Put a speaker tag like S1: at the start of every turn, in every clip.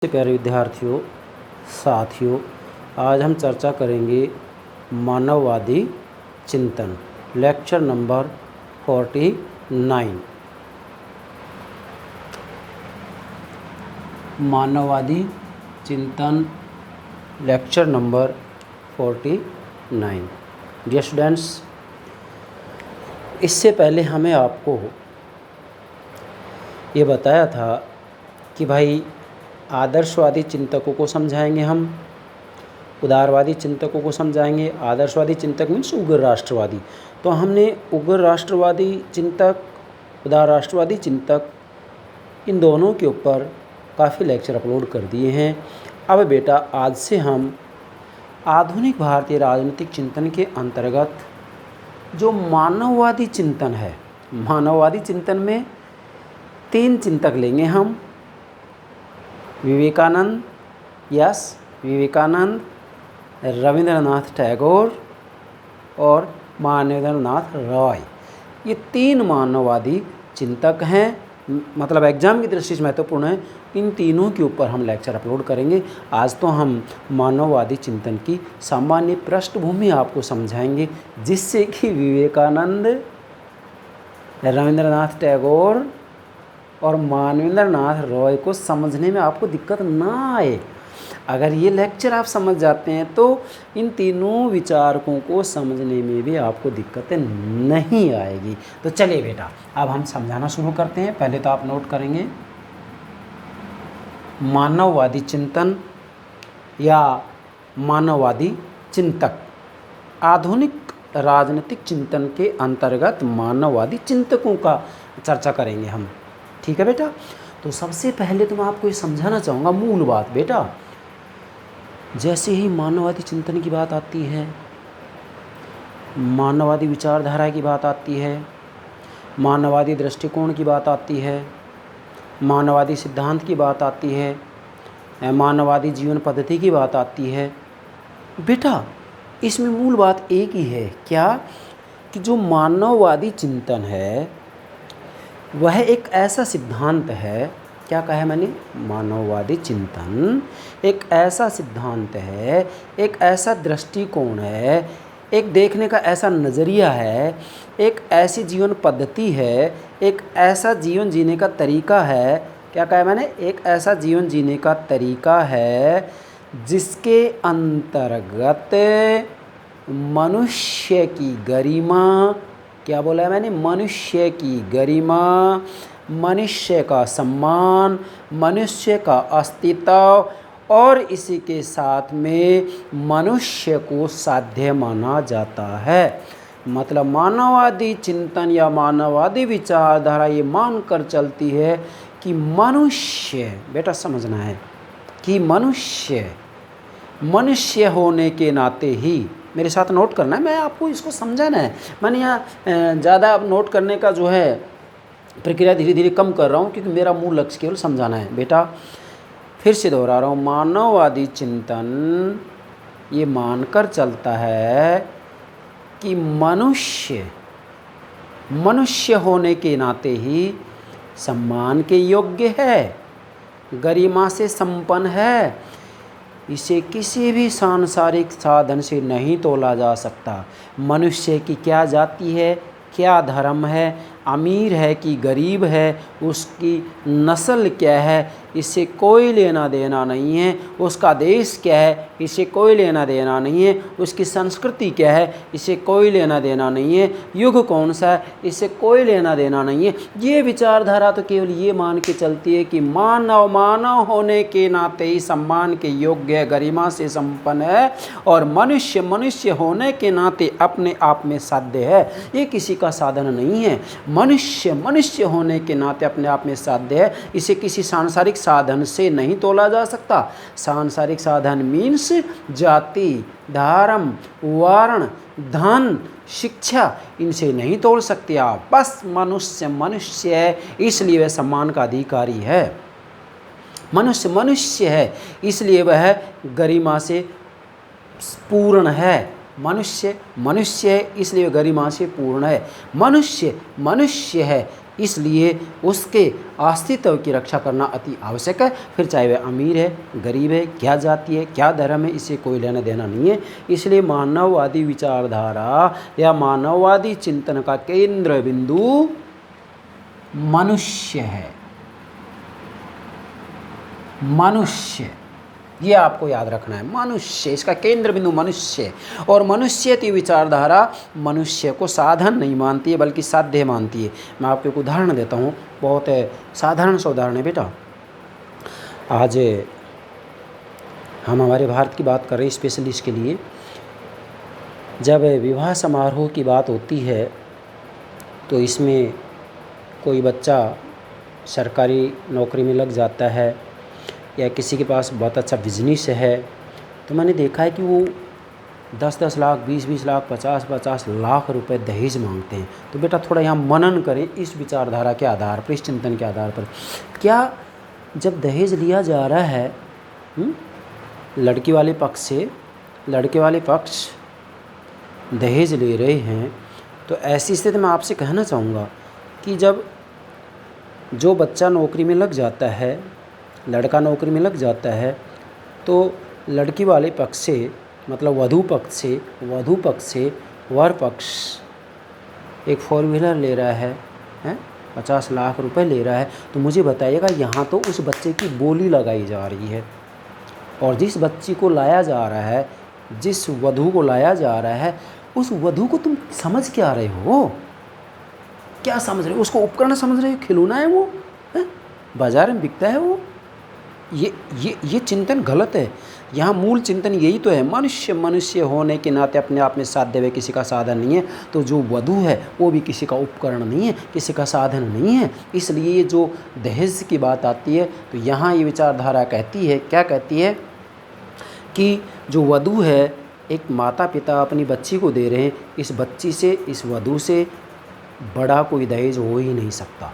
S1: प्यारे विद्यार्थियों, साथियों, आज हम चर्चा करेंगे मानववादी चिंतन, लेक्चर नंबर 49। मानववादी चिंतन, लेक्चर नंबर 49। डियर स्टूडेंट्स, इससे पहले हमें आपको ये बताया था कि भाई आदर्शवादी चिंतकों को समझाएंगे, हम उदारवादी चिंतकों को समझाएंगे। आदर्शवादी चिंतक मीन्स उग्र राष्ट्रवादी। तो हमने उग्र राष्ट्रवादी चिंतक, उदार राष्ट्रवादी चिंतक, इन दोनों के ऊपर काफ़ी लेक्चर अपलोड कर दिए हैं। अब बेटा आज से हम आधुनिक भारतीय राजनीतिक चिंतन के अंतर्गत जो मानववादी चिंतन है, मानववादी चिंतन में 3 चिंतक लेंगे हम। विवेकानंद, यस विवेकानंद, रविंद्रनाथ टैगोर और मानवेंद्रनाथ रॉय। ये 3 मानववादी चिंतक हैं, मतलब एग्जाम की दृष्टि से महत्वपूर्ण है। इन तीनों के ऊपर हम लेक्चर अपलोड करेंगे। आज तो हम मानववादी चिंतन की सामान्य पृष्ठभूमि आपको समझाएंगे, जिससे कि विवेकानंद, रविंद्रनाथ टैगोर और मानवेंद्रनाथ रॉय को समझने में आपको दिक्कत ना आए। अगर ये लेक्चर आप समझ जाते हैं तो इन तीनों विचारकों को समझने में भी आपको दिक्कतें नहीं आएगी। तो चलिए बेटा, अब हम समझाना शुरू करते हैं। पहले तो आप नोट करेंगे मानववादी चिंतन या मानववादी चिंतक, आधुनिक राजनीतिक चिंतन के अंतर्गत मानववादी चिंतकों का चर्चा करेंगे हम। ठीक है बेटा। तो सबसे पहले तो मैं आपको ये समझाना चाहूँगा मूल बात बेटा। जैसे ही मानववादी चिंतन की बात आती है, मानववादी विचारधारा की बात आती है, मानववादी दृष्टिकोण की बात आती है, मानववादी सिद्धांत की बात आती है, मानववादी जीवन पद्धति की बात आती है बेटा, इसमें मूल बात एक ही है, क्या कि जो मानववादी चिंतन है वह एक ऐसा सिद्धांत है। क्या कहा है मैंने? मानववादी चिंतन एक ऐसा सिद्धांत है, एक ऐसा दृष्टिकोण है, एक देखने का ऐसा नज़रिया है, एक ऐसी जीवन पद्धति है, एक ऐसा जीवन जीने का तरीका है। क्या कहा है मैंने? एक ऐसा जीवन जीने का तरीका है जिसके अंतर्गत मनुष्य की गरिमा, क्या बोला है मैंने? मनुष्य की गरिमा, मनुष्य का सम्मान, मनुष्य का अस्तित्व और इसी के साथ में मनुष्य को साध्य माना जाता है। मतलब मानववादी चिंतन या मानववादी विचारधारा ये मानकर चलती है कि मनुष्य, बेटा समझना है कि मनुष्य होने के नाते ही, मेरे साथ नोट करना है, मैं आपको इसको समझाना है। मैंने यहाँ ज़्यादा नोट करने का जो है प्रक्रिया धीरे धीरे कम कर रहा हूँ, क्योंकि मेरा मूल लक्ष्य केवल समझाना है बेटा। फिर से दोहरा रहा हूँ, मानववादी चिंतन ये मानकर चलता है कि मनुष्य होने के नाते ही सम्मान के योग्य है, गरिमा से संपन्न है, इसे किसी भी सांसारिक साधन से नहीं तोला जा सकता। मनुष्य की क्या जाति है, क्या धर्म है, अमीर है कि गरीब है, उसकी नस्ल क्या है, इससे कोई लेना देना नहीं है। उसका देश क्या है, इसे कोई लेना देना नहीं है। उसकी संस्कृति क्या है, इसे कोई लेना देना नहीं है। युग कौन सा है, इससे कोई लेना देना नहीं है। ये विचारधारा तो केवल ये मान के चलती है कि मानव होने के नाते ही सम्मान के योग्य, गरिमा से संपन्न है और मनुष्य होने के नाते अपने आप में साध्य है। ये किसी का साधन नहीं है। मनुष्य होने के नाते अपने आप में साध्य है, इसे किसी सांसारिक साधन से नहीं तोला जा सकता। सांसारिक साधन मीन्स जाति, धर्म, वर्ण, धन, शिक्षा, इनसे नहीं तोल सकते आप। बस मनुष्य है, इसलिए वह सम्मान का अधिकारी है। मनुष्य है, इसलिए वह गरिमा से पूर्ण है। मनुष्य है, इसलिए गरिमा से पूर्ण है। मनुष्य है, इसलिए उसके अस्तित्व की रक्षा करना अति आवश्यक है। फिर चाहे वह अमीर है, गरीब है, क्या जाति है, क्या धर्म है, इससे कोई लेना देना नहीं है। इसलिए मानववादी विचारधारा या मानववादी चिंतन का केंद्र बिंदु मनुष्य है। मनुष्य, ये आपको याद रखना है, मनुष्य, इसका केंद्र बिंदु मनुष्य। और मनुष्य की विचारधारा मनुष्य को साधन नहीं मानती है बल्कि साध्य मानती है। मैं आपको एक उदाहरण देता हूँ, बहुत साधारण सा उदाहरण है बेटा। आज हम हमारे भारत की बात कर रहे हैं, स्पेशली इसके लिए जब विवाह समारोह की बात होती है तो इसमें कोई बच्चा सरकारी नौकरी में लग जाता है या किसी के पास बहुत अच्छा बिजनेस है, तो मैंने देखा है कि वो 10-10 लाख, 20-20 लाख, 50-50 लाख रुपए दहेज मांगते हैं। तो बेटा थोड़ा यहाँ मनन करें इस विचारधारा के आधार पर, इस चिंतन के आधार पर। क्या जब दहेज लिया जा रहा है लड़की वाले पक्ष से, लड़के वाले पक्ष दहेज ले रहे हैं, तो ऐसी स्थिति में आपसे कहना चाहूँगा कि जब जो बच्चा नौकरी में लग जाता है, लड़का नौकरी में लग जाता है, तो लड़की वाले पक्ष से मतलब वधू पक्ष से वर पक्ष एक 4 व्हीलर ले रहा है, 50 लाख रुपए ले रहा है। तो मुझे बताइएगा, यहाँ तो उस बच्चे की बोली लगाई जा रही है, और जिस बच्ची को लाया जा रहा है, जिस वधू को लाया जा रहा है, उस वधू को तुम समझ क्या रहे हो? क्या समझ रहे हो? उसको उपकरण समझ रहे हो, खिलौना है वो, बाजार में बिकता है वो। ये चिंतन गलत है। यहाँ मूल चिंतन यही तो है, मनुष्य होने के नाते अपने आप में साध्य हुए किसी का साधन नहीं है। तो जो वधू है वो भी किसी का उपकरण नहीं है, किसी का साधन नहीं है। इसलिए ये जो दहेज की बात आती है तो यहाँ ये विचारधारा कहती है, क्या कहती है कि जो वधू है, एक माता पिता अपनी बच्ची को दे रहे हैं, इस बच्ची से, इस वधू से बड़ा कोई दहेज हो ही नहीं सकता।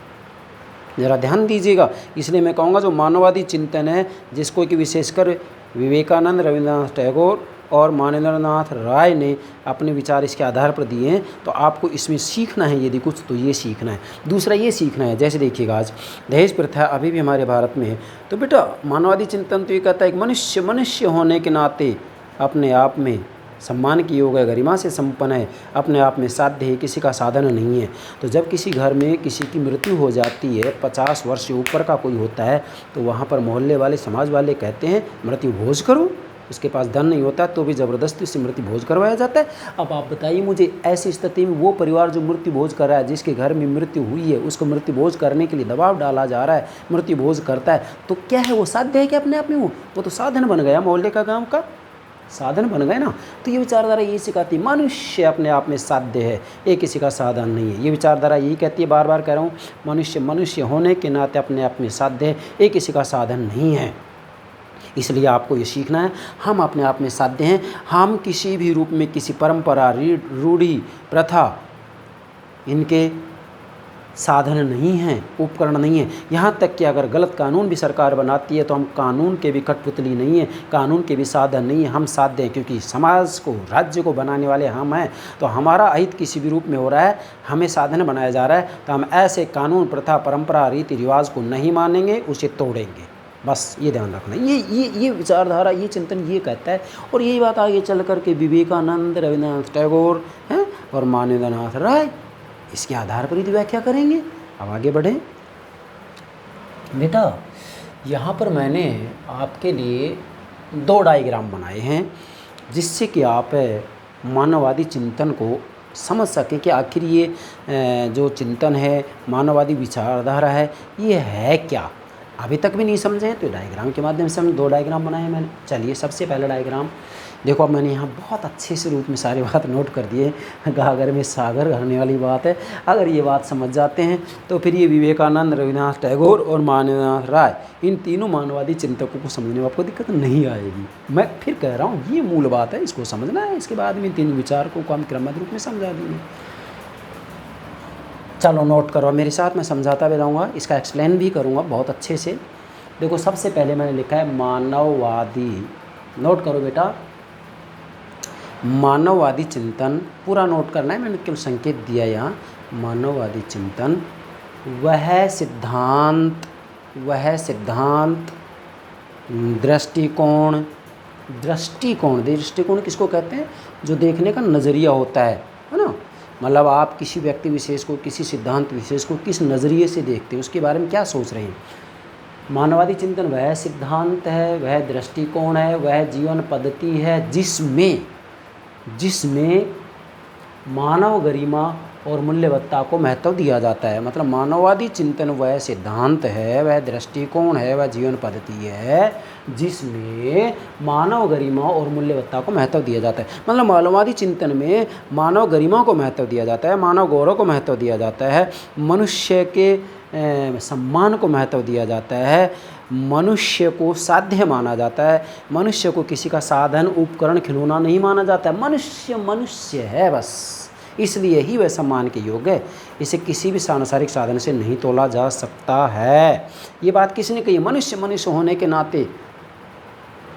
S1: ज़रा ध्यान दीजिएगा। इसलिए मैं कहूँगा जो मानववादी चिंतन है, जिसको कि विशेषकर विवेकानंद, रविन्द्रनाथ टैगोर और मानेंद्रनाथ राय ने अपने विचार इसके आधार पर दिए हैं, तो आपको इसमें सीखना है यदि कुछ, तो ये सीखना है। दूसरा ये सीखना है, जैसे देखिएगा आज दहेज प्रथा अभी भी हमारे भारत में है, तो बेटा मानववादी चिंतन तो ये कहता है कि मनुष्य होने के नाते अपने आप में सम्मान की योग्य, गरिमा से संपन्न है, अपने आप में साध्य है, किसी का साधन नहीं है। तो जब किसी घर में किसी की मृत्यु हो जाती है, 50 वर्ष से ऊपर का कोई होता है, तो वहाँ पर मोहल्ले वाले, समाज वाले कहते हैं मृत्यु भोज करो। उसके पास धन नहीं होता तो भी ज़बरदस्ती से मृत्यु भोज करवाया जाता है। अब आप बताइए मुझे, ऐसी स्थिति में वो परिवार जो मृत्यु भोज कर रहा है, जिसके घर में मृत्यु हुई है, उसको मृत्यु भोज करने के लिए दबाव डाला जा रहा है, मृत्यु भोज करता है, तो क्या है वो साध्य है कि अपने आप में वो तो साधन बन गया, मोहल्ले का, गाँव का साधन बन गए ना। तो ये विचारधारा यही सिखाती, मनुष्य अपने आप में साध्य है, ये किसी का साधन नहीं है। ये विचारधारा यही कहती है, बार बार कह रहा हूँ, मनुष्य होने के नाते अपने आप में साध्य है, ये किसी का साधन नहीं है। इसलिए आपको ये सीखना है, हम अपने आप में साध्य हैं। हम किसी भी रूप में किसी परंपरा, रूढ़ी, प्रथा, इनके साधन नहीं हैं, उपकरण नहीं है। यहाँ तक कि अगर गलत कानून भी सरकार बनाती है तो हम कानून के भी कठपुतली नहीं है, कानून के भी साधन नहीं है, हम साध्य हैं। क्योंकि समाज को, राज्य को बनाने वाले हम हैं। तो हमारा अहित किसी भी रूप में हो रहा है, हमें साधन बनाया जा रहा है, तो हम ऐसे कानून, प्रथा, परंपरा, रीति रिवाज को नहीं मानेंगे, उसे तोड़ेंगे। बस ये ध्यान रखना। ये विचारधारा, ये चिंतन ये कहता है। और यही बात आगे चल कर के विवेकानंद, रविन्द्रनाथ टैगोर हैं और मानेंद्रनाथ राय इसके आधार पर ही व्याख्या करेंगे। अब आगे बढ़ें बेटा। यहाँ पर मैंने आपके लिए 2 डायग्राम बनाए हैं, जिससे कि आप मानववादी चिंतन को समझ सकें कि आखिर ये जो चिंतन है, मानववादी विचारधारा है, ये है क्या। अभी तक भी नहीं समझे तो डायग्राम के माध्यम से हम 2 डायग्राम बनाए मैंने। चलिए सबसे पहला डायग्राम देखो। अब मैंने यहाँ बहुत अच्छे से रूप में सारी बात नोट कर दिए। गागर में सागर करने वाली बात है। अगर ये बात समझ जाते हैं तो फिर ये विवेकानंद, रविन्द्रनाथ टैगोर और मानेंद्रनाथ राय, इन तीनों मानववादी चिंतकों को समझने में आपको दिक्कत नहीं आएगी। मैं फिर कह रहा हूँ, ये मूल बात है, इसको समझना है। इसके बाद में 3 विचारकों को हम क्रमबद्ध रूप में समझा देंगे। चलो नोट करो मेरे साथ, मैं समझाता भी रहूँगा, इसका एक्सप्लेन भी करूँगा बहुत अच्छे से। देखो सबसे पहले मैंने लिखा है मानववादी। नोट करो बेटा, मानववादी चिंतन पूरा नोट करना है। मैंने केवल संकेत दिया यहाँ, मानववादी चिंतन वह सिद्धांत दृष्टिकोण किसको कहते हैं? जो देखने का नज़रिया होता है ना। मतलब आप किसी व्यक्ति विशेष को, किसी सिद्धांत विशेष को किस नज़रिए से देखते हैं, उसके बारे में क्या सोच रहे हैं। मानववादी चिंतन वह सिद्धांत है, वह दृष्टिकोण है, वह जीवन पद्धति है जिसमें मानव गरिमा और मूल्यवत्ता को महत्व दिया जाता है। मतलब मानववादी चिंतन वह सिद्धांत है, वह दृष्टिकोण है, वह जीवन पद्धति है जिसमें मानव गरिमा और मूल्यवत्ता को महत्व दिया जाता है। मतलब मानववादी चिंतन में मानव गरिमा को महत्व दिया जाता है, मानव गौरव को महत्व दिया जाता है, मनुष्य के सम्मान को महत्व दिया जाता है, मनुष्य को साध्य माना जाता है, मनुष्य को किसी का साधन उपकरण खिलौना नहीं माना जाता है। मनुष्य है बस, इसलिए ही वह सम्मान के योग्य है। इसे किसी भी सांसारिक साधन से नहीं तोला जा सकता है। ये बात किसने कही? मनुष्य होने के नाते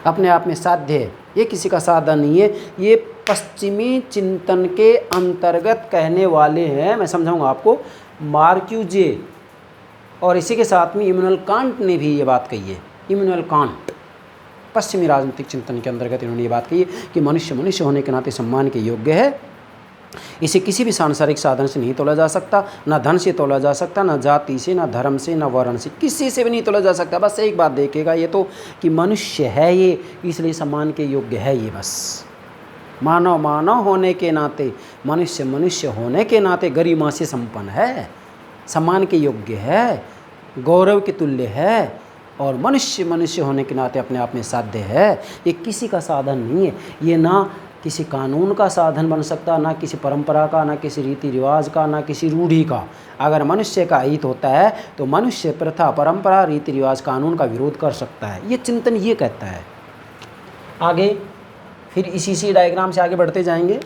S1: अपने आप में साध्य है, ये किसी का साधन नहीं है। ये पश्चिमी चिंतन के अंतर्गत कहने वाले हैं। मैं समझाऊंगा आपको। मार्क्यूजे और इसी के साथ में इमैनुअल कांट ने भी ये बात कही है। इमैनुअल कांट पश्चिमी राजनीतिक चिंतन के अंतर्गत इन्होंने ये बात कही है कि मनुष्य होने के नाते सम्मान के योग्य है। इसे किसी भी सांसारिक साधन से नहीं तोला जा सकता, ना धन से तोला जा सकता, ना जाति से, ना धर्म से, ना वर्ण से, किसी से भी नहीं तोला जा सकता। बस एक बात देखेगा ये तो कि मनुष्य है ये, इसलिए सम्मान के योग्य है ये। बस मानव होने के नाते, मनुष्य होने के नाते गरिमा से संपन्न है, सम्मान के योग्य है, गौरव के तुल्य है, और मनुष्य होने के नाते अपने आप में साध्य है। ये किसी का साधन नहीं है। ये ना किसी कानून का साधन बन सकता, ना किसी परंपरा का, ना किसी रीति रिवाज का, ना किसी रूढ़ी का। अगर मनुष्य का हित होता है तो मनुष्य प्रथा, परंपरा, रीति रिवाज, कानून का विरोध कर सकता है। ये चिंतन ये कहता है। आगे फिर इसी डायग्राम से आगे बढ़ते जाएंगे।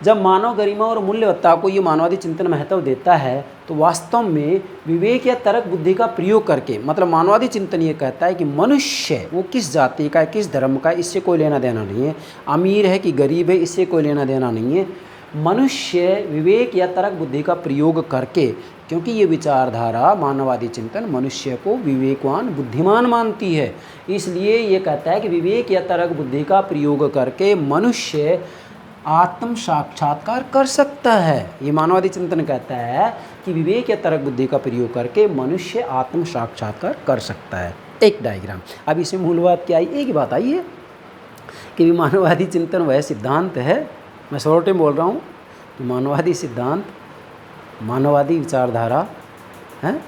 S1: जब मानव गरिमा और मूल्यवत्ता को ये मानववादी चिंतन महत्व देता है तो वास्तव में विवेक या तर्क बुद्धि का प्रयोग करके, मतलब मानववादी चिंतन ये कहता है कि मनुष्य वो किस जाति का है, किस धर्म का है, इससे कोई लेना देना नहीं है। अमीर है कि गरीब है, इससे कोई लेना देना नहीं है। मनुष्य विवेक या तर्क बुद्धि का प्रयोग करके, क्योंकि ये विचारधारा मानववादी चिंतन मनुष्य को विवेकवान, बुद्धिमान मानती है, इसलिए ये कहता है कि विवेक या तर्क बुद्धि का प्रयोग करके मनुष्य आत्म साक्षात्कार कर सकता है। ये मानववादी चिंतन कहता है कि विवेक या तर्क बुद्धि का प्रयोग करके मनुष्य आत्म साक्षात्कार कर सकता है। एक डायग्राम। अब इसमें मूल बात क्या आई? एक ही बात आई है कि मानववादी चिंतन वह सिद्धांत है, मैं शॉर्ट में बोल रहा हूँ, मानववादी सिद्धांत, मानववादी विचारधारा है,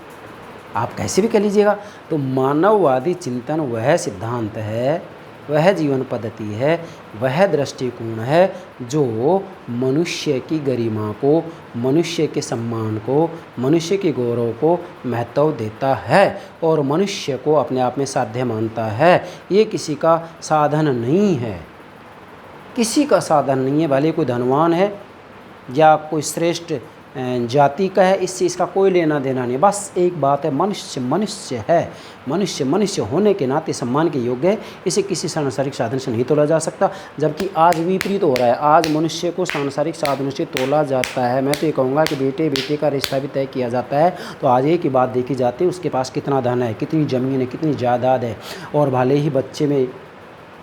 S1: आप कैसे भी कह लीजिएगा। तो मानववादी चिंतन वह सिद्धांत है, वह जीवन पद्धति है, वह दृष्टिकोण है जो मनुष्य की गरिमा को, मनुष्य के सम्मान को, मनुष्य के गौरव को महत्व देता है और मनुष्य को अपने आप में साध्य मानता है। ये किसी का साधन नहीं है, किसी का साधन नहीं है। भले कोई धनवान है या कोई श्रेष्ठ जाति का है, इससे इसका कोई लेना देना नहीं। बस एक बात है, मनुष्य है, मनुष्य होने के नाते सम्मान के योग्य है। इसे किसी सांसारिक साधन से नहीं तोला जा सकता। जबकि आज विपरीत हो रहा है, आज मनुष्य को सांसारिक साधनों से तोला जाता है। मैं तो ये कहूँगा कि बेटे का रिश्ता भी तय किया जाता है तो आज एक ही बात देखी जाती है, उसके पास कितना धन है, कितनी ज़मीन है, कितनी जायदाद है, और भले ही बच्चे में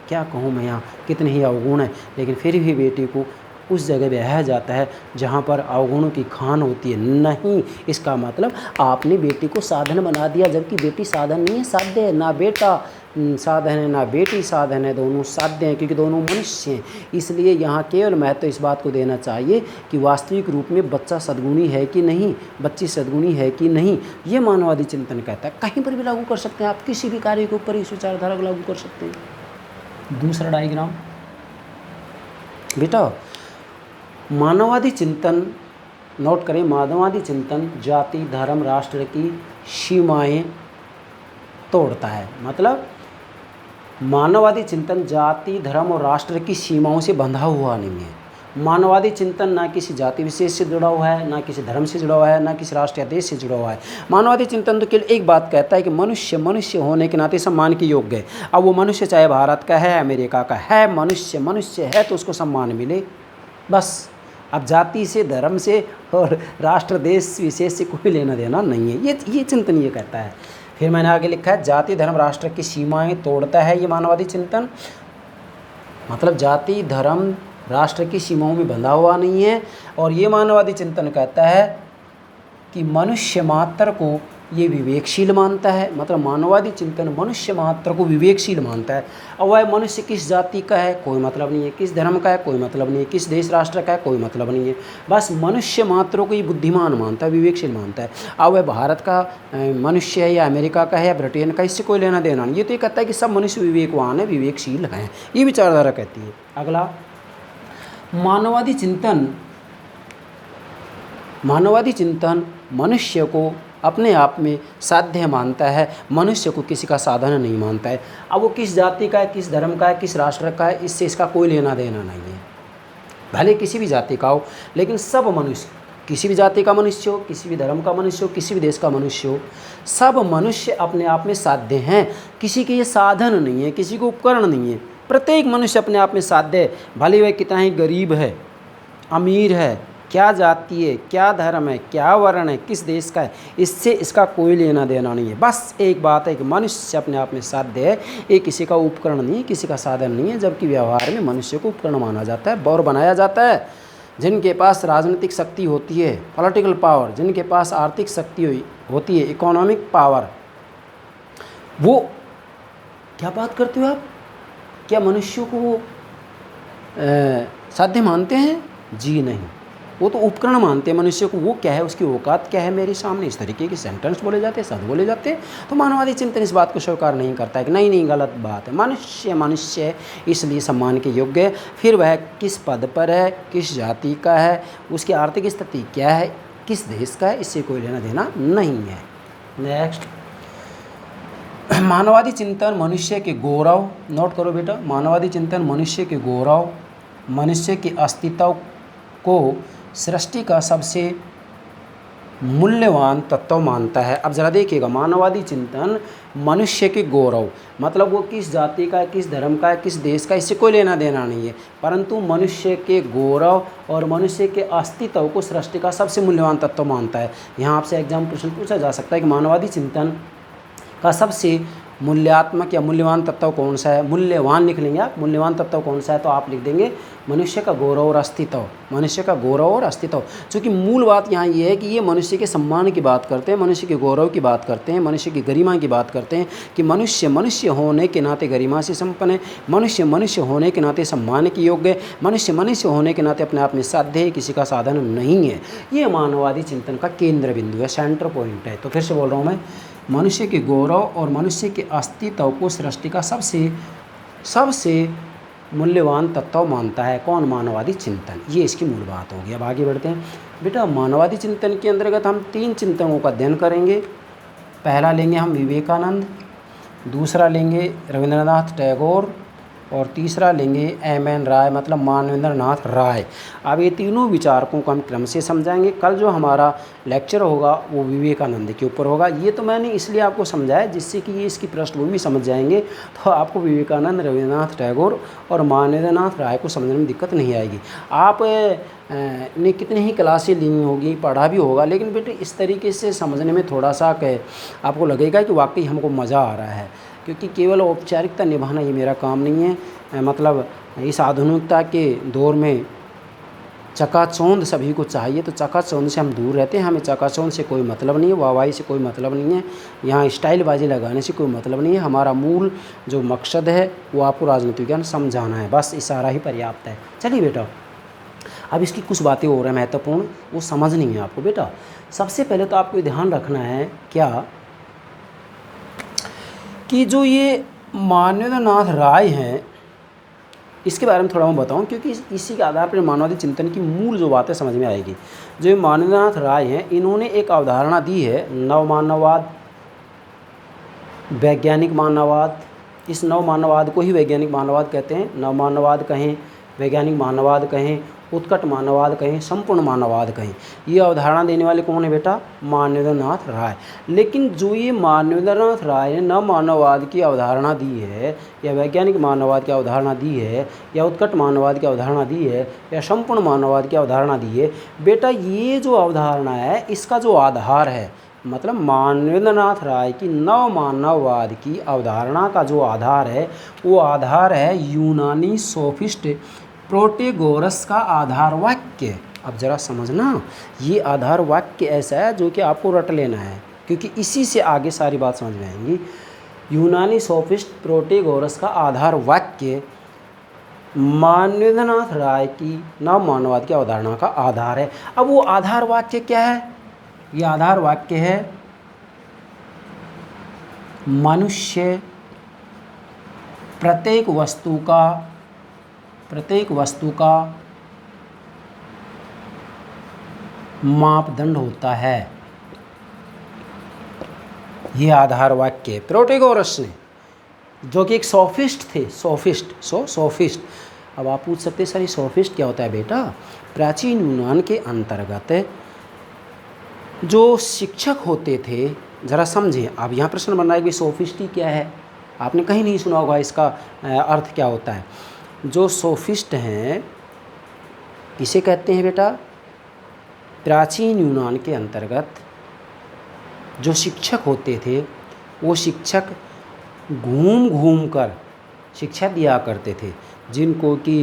S1: क्या कहूँ मैं यहाँ कितने ही अवगुण है, लेकिन फिर भी बेटी को उस जगह ब्याया जाता है जहाँ पर अवगुणों की खान होती है। नहीं, इसका मतलब आपने बेटी को साधन बना दिया, जबकि बेटी साधन नहीं है, साध्य है। ना बेटा साधन है ना बेटी साधन है, दोनों साध्य हैं, क्योंकि दोनों मनुष्य हैं। इसलिए यहाँ केवल महत्व इस बात को देना चाहिए कि वास्तविक रूप में बच्चा सद्गुणी है कि नहीं, बच्ची सद्गुणी है कि नहीं। ये मानववादी चिंतन कहता है। कहीं पर भी लागू कर सकते हैं आप, किसी भी कार्य के ऊपर इस विचारधारा को लागू कर सकते हैं। दूसरा डायग्राम बेटा, मानववादी चिंतन नोट करें, मानववादी चिंतन जाति, धर्म, राष्ट्र की सीमाएं तोड़ता है। मतलब मानववादी चिंतन जाति, धर्म और राष्ट्र की सीमाओं से बंधा हुआ नहीं है। मानववादी चिंतन ना किसी जाति विशेष से जुड़ा हुआ है, ना किसी धर्म से जुड़ा हुआ है, ना किसी राष्ट्र या देश से जुड़ा हुआ है। मानववादी चिंतन तो केवल एक बात कहता है कि मनुष्य होने के नाते सम्मान के योग्य है। अब वो मनुष्य चाहे भारत का है, अमेरिका का है, मनुष्य है तो उसको सम्मान मिले। बस अब जाति से, धर्म से और राष्ट्र देश विशेष से कोई लेना देना नहीं है, ये चिंतन ये कहता है। फिर मैंने आगे लिखा है जाति धर्म राष्ट्र की सीमाएं तोड़ता है ये मानववादी चिंतन। मतलब जाति धर्म राष्ट्र की सीमाओं में बंधा हुआ नहीं है। और ये मानववादी चिंतन कहता है कि मनुष्य मात्र को ये विवेकशील मानता है। मतलब मानववादी चिंतन मनुष्य मात्र को विवेकशील मानता है। अब वह मनुष्य किस जाति का है कोई मतलब नहीं है, किस धर्म का है कोई मतलब नहीं है, किस देश राष्ट्र का है कोई मतलब नहीं है, बस मनुष्य मात्र को ये बुद्धिमान मानता है, विवेकशील मानता है। अब वह भारत का मनुष्य है या अमेरिका का है या ब्रिटेन का, इससे कोई लेना देना नहीं। ये तो ये कहता है कि सब मनुष्य विवेकवान है, विवेकशील हैं, ये विचारधारा कहती है। अगला मानववादी चिंतन मनुष्य को अपने आप में साध्य मानता है, मनुष्य को किसी का साधन नहीं मानता है। अब वो किस जाति का है, किस धर्म का है, किस राष्ट्र का है, इससे इसका कोई लेना देना नहीं है। भले किसी भी जाति का हो, लेकिन सब मनुष्य, किसी भी जाति का मनुष्य हो, किसी भी धर्म का मनुष्य हो, किसी भी देश का मनुष्य हो, सब मनुष्य अपने आप में साध्य हैं। किसी के ये साधन नहीं है, किसी को उपकरण नहीं है। प्रत्येक मनुष्य अपने आप में साध्य है, भले वह कितना ही गरीब है, अमीर है, क्या जाति है, क्या धर्म है, क्या वर्ण है, किस देश का है, इससे इसका कोई लेना देना नहीं है। बस एक बात है कि मनुष्य अपने आप में साध्य है, ये किसी का उपकरण नहीं है, किसी का साधन नहीं है। जबकि व्यवहार में मनुष्य को उपकरण माना जाता है, बौर बनाया जाता है। जिनके पास राजनीतिक शक्ति होती है, पॉलिटिकल पावर, जिनके पास आर्थिक शक्ति होती है, इकोनॉमिक पावर, वो क्या बात करते हो आप, क्या मनुष्यों को साध्य मानते हैं? जी नहीं, वो तो उपकरण मानते हैं मनुष्य को। वो क्या है, उसकी औकात क्या है मेरे सामने, इस तरीके के सेंटेंस बोले जाते हैं, शब्द बोले जाते हैं। तो मानववादी चिंतन इस बात को स्वीकार नहीं करता है कि नहीं गलत बात है, मनुष्य है इसलिए सम्मान के योग्य है। फिर वह किस पद पर है, किस जाति का है, उसकी आर्थिक स्थिति क्या है, किस देश का है, इससे कोई लेना देना नहीं है। नेक्स्ट, मानववादी चिंतन मनुष्य के गौरव, नोट करो बेटा, मानववादी चिंतन मनुष्य के गौरव, मनुष्य के अस्तित्व को सृष्टि का सबसे मूल्यवान तत्व मानता है। अब ज़रा देखिएगा, मानववादी चिंतन मनुष्य के गौरव, मतलब वो किस जाति का है, किस धर्म का है, किस देश का, इससे कोई लेना देना नहीं है, परंतु मनुष्य के गौरव और मनुष्य के अस्तित्व को सृष्टि का सबसे मूल्यवान तत्व मानता है। यहाँ आपसे एग्जाम प्रश्न पूछा जा सकता है कि मानववादी चिंतन का सबसे मूल्यात्मक या मूल्यवान तत्व कौन सा है। मूल्यवान लिख लेंगे आप, मूल्यवान तत्व कौन सा है, तो आप लिख देंगे मनुष्य का गौरव और अस्तित्व, मनुष्य का गौरव और अस्तित्व। चूँकि मूल बात यहाँ ये है कि ये मनुष्य के सम्मान की बात करते हैं, मनुष्य के गौरव की बात करते हैं, मनुष्य की गरिमा की बात करते हैं कि मनुष्य मनुष्य होने के नाते गरिमा से संपन्न है, मनुष्य मनुष्य होने के नाते सम्मान के योग्य है, मनुष्य मनुष्य होने के नाते अपने आप में साध्य है, किसी का साधन नहीं है। ये मानववादी चिंतन का केंद्र बिंदु है, सेंटर पॉइंट है। तो फिर से बोल रहा हूँ मैं, मनुष्य के गौरव और मनुष्य के अस्तित्व को सृष्टि का सबसे मूल्यवान तत्व मानता है कौन? मानववादी चिंतन। ये इसकी मूल बात होगी। अब आगे बढ़ते हैं बेटा। मानववादी चिंतन के अंतर्गत हम 3 चिंतकों का अध्ययन करेंगे। पहला लेंगे हम विवेकानंद, दूसरा लेंगे रविंद्रनाथ टैगोर और तीसरा लेंगे एम.एन. राय, मतलब मानवेंद्र नाथ राय। अब ये तीनों विचारकों को हम क्रम से समझाएंगे। कल जो हमारा लेक्चर होगा वो विवेकानंद के ऊपर होगा। ये तो मैंने इसलिए आपको समझाया जिससे कि ये इसकी पृष्ठभूमि समझ जाएंगे, तो आपको विवेकानंद, रविंद्रनाथ टैगोर और मानवेंद्र नाथ राय को समझने में दिक्कत नहीं आएगी। आप ने कितनी ही क्लासें ली होगी, पढ़ा भी होगा, लेकिन बेटे इस तरीके से समझने में थोड़ा सा आपको लगेगा कि वाकई हमको मज़ा आ रहा है, क्योंकि केवल औपचारिकता निभाना ये मेरा काम नहीं है। मतलब इस आधुनिकता के दौर में चकाचौंध सभी को चाहिए, तो चकाचौंध से हम दूर रहते हैं। हमें चकाचौंध से कोई मतलब नहीं है, वाहवाही से कोई मतलब नहीं है, यहाँ स्टाइलबाजी लगाने से कोई मतलब नहीं है। हमारा मूल जो मकसद है वो आपको राजनीति विज्ञान समझाना है, बस इशारा ही पर्याप्त है। चलिए बेटा, अब इसकी कुछ बातें और हैं महत्वपूर्ण, वो समझनी है आपको बेटा। सबसे पहले तो आपको ध्यान रखना है क्या कि जो ये मानवेंद्र नाथ राय हैं, इसके बारे में थोड़ा मैं बताऊं, क्योंकि इसी के आधार पर मानववादी चिंतन की मूल जो बातें समझ में आएगी। जो मानवेंद्र नाथ राय हैं, इन्होंने एक अवधारणा दी है नवमानववाद, वैज्ञानिक मानववाद। इस नवमानववाद को ही वैज्ञानिक मानववाद कहते हैं। नवमानववाद कहें, वैज्ञानिक मानववाद कहें, उत्कट मानववाद कहें, संपूर्ण मानववाद कहें। ये अवधारणा देने वाले कौन है बेटा? मानवेंद्रनाथ राय। लेकिन जो ये मानवेंद्रनाथ राय ने न मानववाद की अवधारणा दी है, या वैज्ञानिक मानववाद की अवधारणा दी है, या उत्कट मानववाद की अवधारणा दी है, या संपूर्ण मानववाद की अवधारणा दी है, बेटा ये जो अवधारणा है इसका जो आधार है, मतलब मानवेंद्रनाथ राय की नव मानववाद की अवधारणा का जो आधार है, वो आधार है यूनानी सोफिस्ट प्रोटेगोरस का आधार वाक्य। अब ज़रा समझना, ये आधार वाक्य ऐसा है जो कि आपको रट लेना है, क्योंकि इसी से आगे सारी बात समझ में आएंगी। यूनानी सोफिस्ट प्रोटेगोरस का आधार वाक्य मानवेंद्रनाथ राय की नव मानववाद की अवधारणा का आधार है। अब वो आधार वाक्य क्या है? ये आधार वाक्य है मनुष्य प्रत्येक वस्तु का मापदंड होता है। ये आधार वाक्य प्रोटेगोरस ने, जो कि एक सोफिस्ट थे, सोफिस्ट। अब आप पूछ सकते हैं सर ये सोफिस्ट क्या होता है बेटा? प्राचीन यूनान के अंतर्गत जो शिक्षक होते थे, ज़रा समझें। अब यहाँ प्रश्न बन रहा है कि सोफिस्टी क्या है? आपने कहीं नहीं सुना होगा इसका अर्थ क्या होता है। जो सोफिस्ट हैं किसे कहते हैं बेटा? प्राचीन यूनान के अंतर्गत जो शिक्षक होते थे, वो शिक्षक घूम घूम कर शिक्षा दिया करते थे, जिनको कि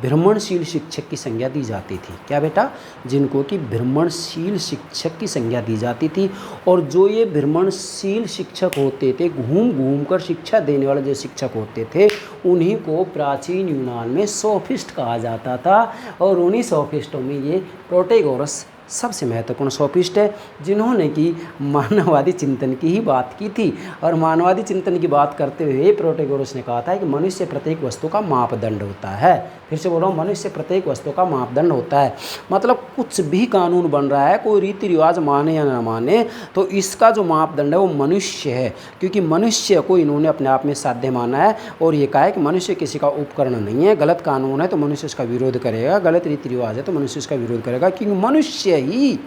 S1: भ्रमणशील शिक्षक की संज्ञा दी जाती थी। क्या बेटा? जिनको कि भ्रमणशील शिक्षक की संज्ञा दी जाती थी। और जो ये भ्रमणशील शिक्षक होते थे, घूम घूम कर शिक्षा देने वाले जो शिक्षक होते थे, उन्हीं को प्राचीन यूनान में सोफिस्ट कहा जाता था। और उन्हीं सोफिस्टों में ये प्रोटेगोरस सबसे महत्वपूर्ण सोफिस्ट है, जिन्होंने कि मानववादी चिंतन की ही बात की थी। और मानववादी चिंतन की बात करते हुए प्रोटेगोरस ने कहा था कि मनुष्य प्रत्येक वस्तु का मापदंड होता है। फिर से बोल रहा हूँ, मनुष्य प्रत्येक वस्तु का मापदंड होता है। मतलब कुछ भी कानून बन रहा है, कोई रीति रिवाज माने या ना माने, तो इसका जो मापदंड है वो मनुष्य है। क्योंकि मनुष्य को इन्होंने अपने आप में साध्य माना है और ये कहा है कि मनुष्य किसी का उपकरण नहीं है। गलत कानून है तो मनुष्य इसका विरोध करेगा, गलत रीति रिवाज है तो मनुष्य इसका विरोध करेगा, क्योंकि मनुष्य ही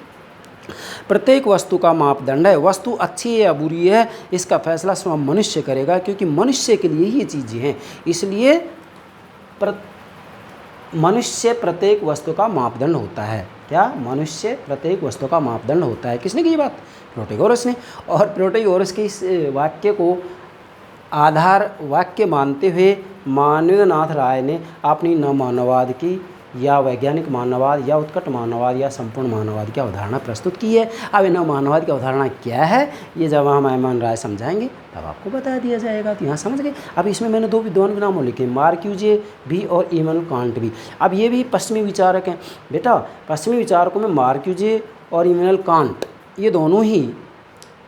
S1: प्रत्येक वस्तु का मापदंड है। वस्तु अच्छी है या बुरी है इसका फैसला स्वयं मनुष्य करेगा, क्योंकि मनुष्य के लिए ही ये चीज़ें हैं। इसलिए मनुष्य प्रत्येक वस्तु का मापदंड होता है। क्या? मनुष्य प्रत्येक वस्तु का मापदंड होता है। किसने की बात? प्रोटेगोरस ने। और प्रोटेगोरस के इस वाक्य को आधार वाक्य मानते हुए मानवेंद्रनाथ राय ने अपनी न मानववाद की, या वैज्ञानिक मानववाद, या उत्कट मानववाद, या संपूर्ण मानववाद की अवधारणा प्रस्तुत की है। अब इन मानववाद की अवधारणा क्या है, ये जब हम एमएन राय समझाएंगे तब आपको बता दिया जाएगा। तो यहाँ समझ गए। अब इसमें मैंने दो विद्वान के नाम लिखे, मार्क्यूजे भी और इमैनुअल कांट भी। अब ये भी पश्चिमी विचारक हैं बेटा। पश्चिमी विचारकों में मार्क्यूजे और इमैनुअल कांट, ये दोनों ही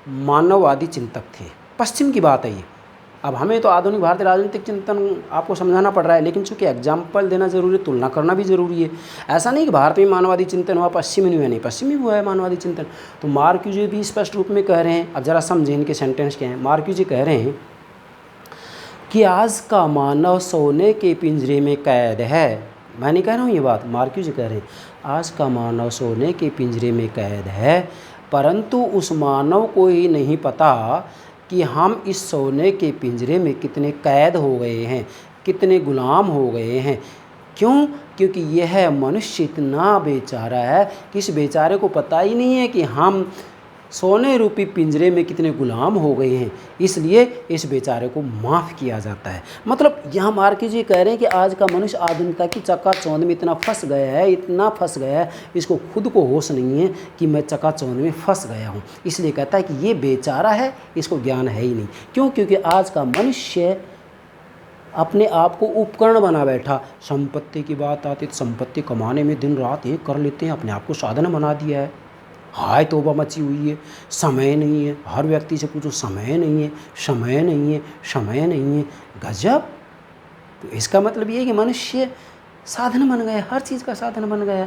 S1: मानववादी चिंतक थे। पश्चिम की बात है ये। अब हमें तो आधुनिक भारतीय राजनीतिक चिंतन आपको समझाना पड़ रहा है, लेकिन चूंकि एग्जाम्पल देना जरूरी है, तुलना करना भी जरूरी है। ऐसा नहीं कि भारत में मानववादी चिंतन हुआ, पश्चिम में नहीं, पश्चिम में हुआ है मानववादी चिंतन। तो मार्क्यूजे भी स्पष्ट रूप में कह रहे हैं। अब जरा समझें इनके सेंटेंस क्या हैं। मार्क्यूजे कह रहे हैं कि आज का मानव सोने के पिंजरे में कैद है। मैं नहीं कह रहा हूँ ये बात, मार्क्यूजे कह रहे हैं आज का मानव सोने के पिंजरे में कैद है, परंतु उस मानव को ही नहीं पता कि हम इस सोने के पिंजरे में कितने कैद हो गए हैं, कितने गुलाम हो गए हैं। क्यों? क्योंकि यह मनुष्य इतना बेचारा है कि इस बेचारे को पता ही नहीं है कि हम सोने रूपी पिंजरे में कितने गुलाम हो गए हैं। इसलिए इस बेचारे को माफ़ किया जाता है। मतलब यहाँ मार्क्यूजे कह रहे हैं कि आज का मनुष्य आधुनिकता की चकाचौंध में इतना फंस गया है, इतना फंस गया है, इसको खुद को होश नहीं है कि मैं चकाचौंध में फंस गया हूँ। इसलिए कहता है कि ये बेचारा है, इसको ज्ञान है ही नहीं। क्यों? क्योंकि आज का मनुष्य अपने आप को उपकरण बना बैठा। संपत्ति की बात आती तो संपत्ति कमाने में दिन रात एक कर लेते हैं, अपने आप को साधन बना दिया है। हाय तौबा मची हुई है। समय नहीं है, हर व्यक्ति से पूछो समय नहीं है, समय नहीं है, समय नहीं है। गजब। तो इसका मतलब ये है कि मनुष्य साधन बन गया, हर चीज़ का साधन बन गया।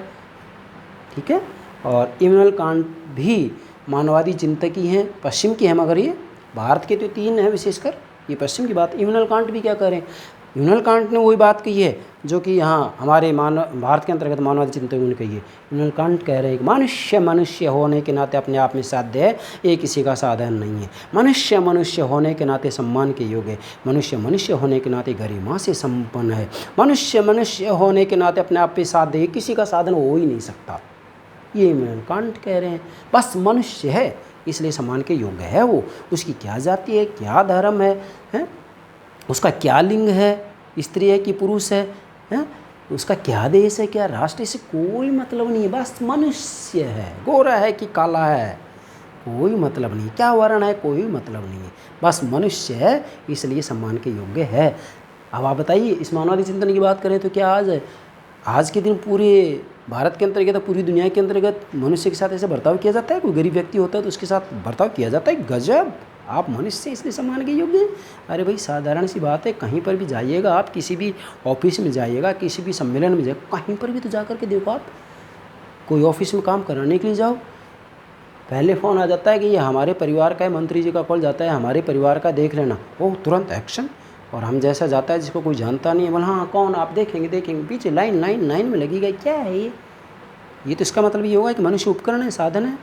S1: ठीक है। और इमैनुअल कांट भी मानववादी चिंतक ही हैं, पश्चिम की हैं, मगर ये भारत के तो तीन हैं विशेषकर, ये पश्चिम की बात। इमैनुअल कांट भी क्या कह रहे हैं? इमैनुअल कांट ने वही बात कही है जो कि यहाँ हमारे भारत के अंतर्गत मानववादी चिंतकों ने कही है। इमैनुअल कांट कह रहे हैं कि मनुष्य मनुष्य होने के नाते अपने आप में साध्य है, ये किसी का साधन नहीं है। मनुष्य मनुष्य होने के नाते सम्मान के योग्य है। मनुष्य मनुष्य होने के नाते गरिमा से संपन्न है। मनुष्य मनुष्य होने के नाते अपने आप में साध्य है, किसी का साधन हो ही नहीं सकता। ये इमैनुअल कांट कह रहे हैं। बस मनुष्य है इसलिए सम्मान के योग्य है वो। उसकी क्या जाति है, क्या धर्म है? उसका क्या लिंग है, स्त्री है कि पुरुष है? उसका क्या देश है, क्या राष्ट्र, से कोई मतलब नहीं है। बस मनुष्य है, गोरा है कि काला है कोई मतलब नहीं, क्या वर्ण है कोई मतलब नहीं है, बस मनुष्य है इसलिए सम्मान के योग्य है। अब आप बताइए, इस मानववादी चिंतन की बात करें तो क्या आज के दिन पूरे भारत के अंतर्गत, पूरी दुनिया के अंतर्गत मनुष्य के साथ ऐसे बर्ताव किया जाता है? कोई गरीब व्यक्ति होता है तो उसके साथ बर्ताव किया जाता है? गजब, आप मनुष्य इसलिए सम्मान के योग्य हैं। अरे भाई साधारण सी बात है, कहीं पर भी जाइएगा आप, किसी भी ऑफिस में जाइएगा, किसी भी सम्मेलन में जाइएगा, कहीं पर भी तो जा करके देखो आप, कोई ऑफिस में काम कराने के लिए जाओ, पहले फ़ोन आ जाता है कि ये हमारे परिवार का है, मंत्री जी का कॉल जाता है, हमारे परिवार का देख लेना, ओह तुरंत एक्शन। और हम जैसा जाता है जिसको कोई जानता नहीं है, बोला हाँ कौन, आप देखेंगे, पीछे लाइन में लगी गई, क्या है ये तो इसका मतलब ये होगा कि मनुष्य उपकरण है, साधन है।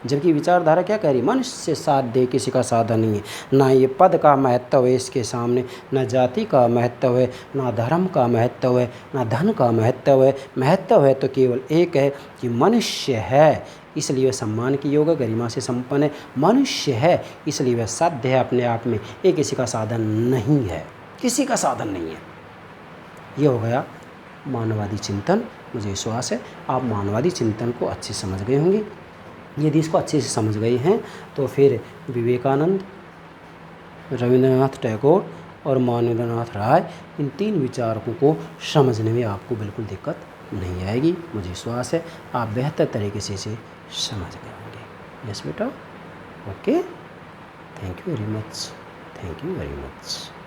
S1: जबकि विचारधारा क्या कह रही है? मनुष्य साध्य किसी का साधन नहीं है। ना ये पद का महत्व है इसके सामने, ना जाति का महत्व है, ना धर्म का महत्व है, ना धन का महत्व है। महत्व है तो केवल एक है कि मनुष्य है इसलिए वह सम्मान की योग्य, गरिमा से संपन्न है। मनुष्य है इसलिए वह साध्य है अपने आप में, ये किसी का साधन नहीं है, किसी का साधन नहीं है। ये हो गया मानववादी चिंतन। मुझे विश्वास है आप मानववादी चिंतन को अच्छे समझ गए होंगे। यदि इसको अच्छे से समझ गए हैं तो फिर विवेकानंद, रविंद्रनाथ टैगोर और मानवेंद्रनाथ राय, इन तीन विचारकों को समझने में आपको बिल्कुल दिक्कत नहीं आएगी। मुझे विश्वास है आप बेहतर तरीके से इसे समझ गए होंगे। यस बेटा, okay, thank you very much, thank you very much.